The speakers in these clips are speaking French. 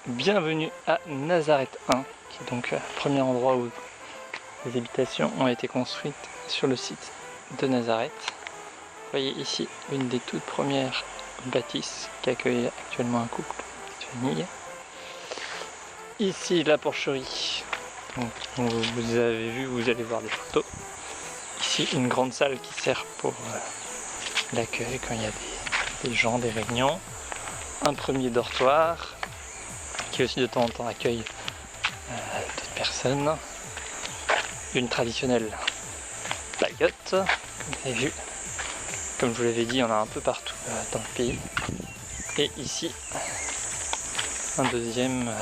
bienvenue à Nazareth 1, qui est donc le premier endroit où les habitations ont été construites sur le site de Nazareth. Vous voyez ici une des toutes premières bâtisses qui accueille actuellement un couple, une famille. Ici la porcherie, donc, vous avez vu, vous allez voir des photos. Ici une grande salle qui sert pour l'accueil quand il y a des gens, des réunions. Un premier dortoir qui aussi de temps en temps accueille d'autres personnes. Une traditionnelle paillote, comme vous avez vu. Comme je vous l'avais dit, on en a un peu partout dans le pays. Et ici, un deuxième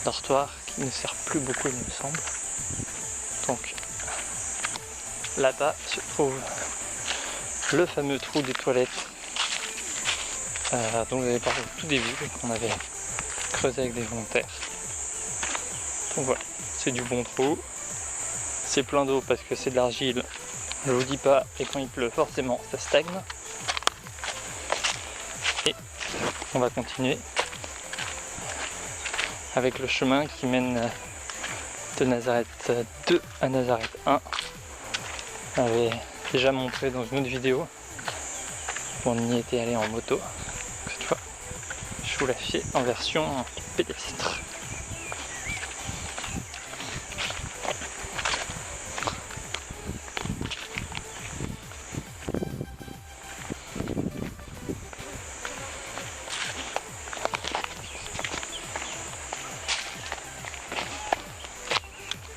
dortoir qui ne sert plus beaucoup, il me semble. Donc là-bas se trouve le fameux trou des toilettes dont vous avez parlé au tout début, qu'on avait creusé avec des volontaires. Donc voilà, c'est du bon trou. C'est plein d'eau parce que c'est de l'argile, je vous dis pas, et quand il pleut forcément ça stagne. Et on va continuer avec le chemin qui mène de Nazareth 2 à Nazareth 1. On avait déjà montré dans une autre vidéo où on y était allé en moto. Cette fois, je vous la fais en version pédestre.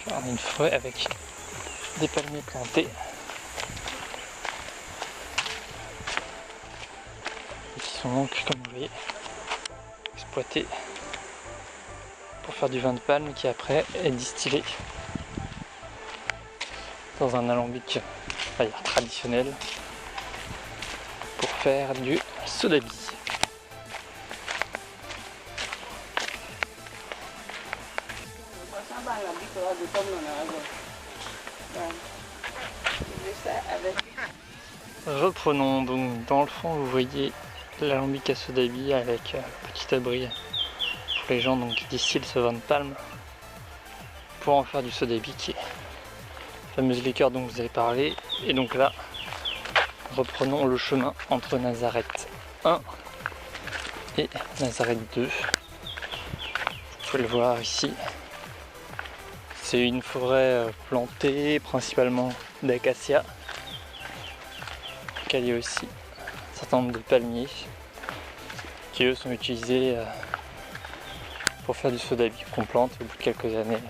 On a une forêt avec des palmiers plantés. Et qui sont donc, comme vous voyez, exploités pour faire du vin de palme qui après est distillé dans un alambic, on va dire traditionnel, pour faire du sodabi. Reprenons donc, dans le fond vous voyez l'alambic à sodabi avec petit abri pour les gens donc, qui distillent ce vin de palme pour en faire du sodabi qui est la fameuse liqueur dont vous avez parlé. Et donc là reprenons le chemin entre Nazareth 1 et Nazareth 2. Vous pouvez le voir ici. C'est une forêt plantée principalement d'acacias. Il y a aussi un certain nombre de palmiers qui eux sont utilisés pour faire du sodabi qu'on plante au bout de quelques années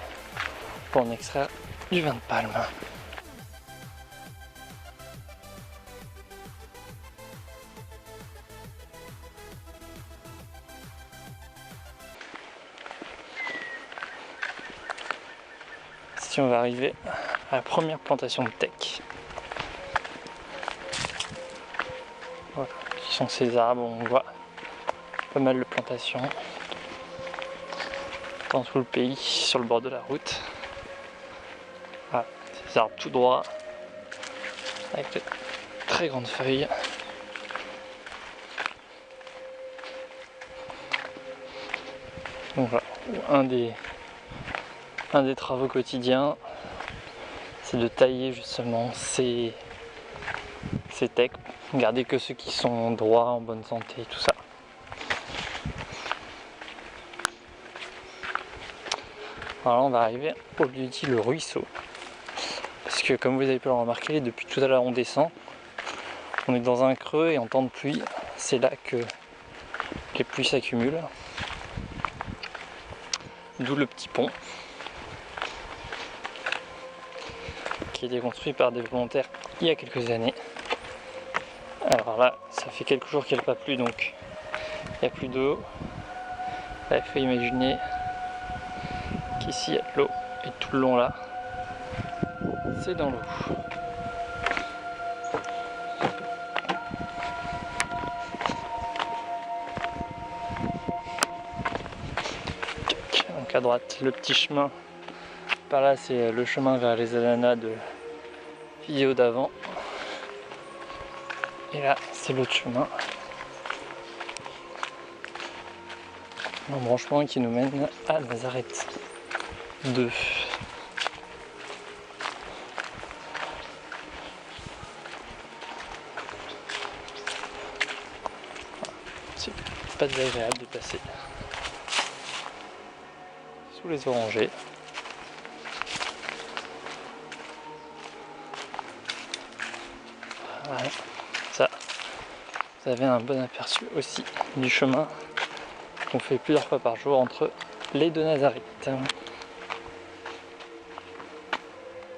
pour en extraire du vin de palme. Si on va arriver à la première plantation de teck. Voilà, qui sont ces arbres, on voit pas mal de plantations dans tout le pays, sur le bord de la route. Voilà, ces arbres tout droits, avec de très grandes feuilles. Donc voilà, un des travaux quotidiens, c'est de tailler justement ces tecs, garder que ceux qui sont droits, en bonne santé, tout ça. Alors là, on va arriver au lieu dit le ruisseau. Parce que comme vous avez pu le remarquer, depuis tout à l'heure on descend. On est dans un creux et en temps de pluie, c'est là que les pluies s'accumulent. D'où le petit pont qui a été construit par des volontaires il y a quelques années. Alors là, ça fait quelques jours qu'il n'a pas plu, donc il n'y a plus d'eau. Là, il faut imaginer qu'ici il y a de l'eau et tout le long là, c'est dans l'eau. Donc à droite, le petit chemin. Par là, c'est le chemin vers les ananas de vidéo d'avant. Et là, c'est l'autre chemin. l'embranchement qui nous mène à Nazareth 2. C'est pas désagréable de passer sous les orangers. Voilà. Ça, vous avez un bon aperçu aussi du chemin qu'on fait plusieurs fois par jour entre les deux Nazareth.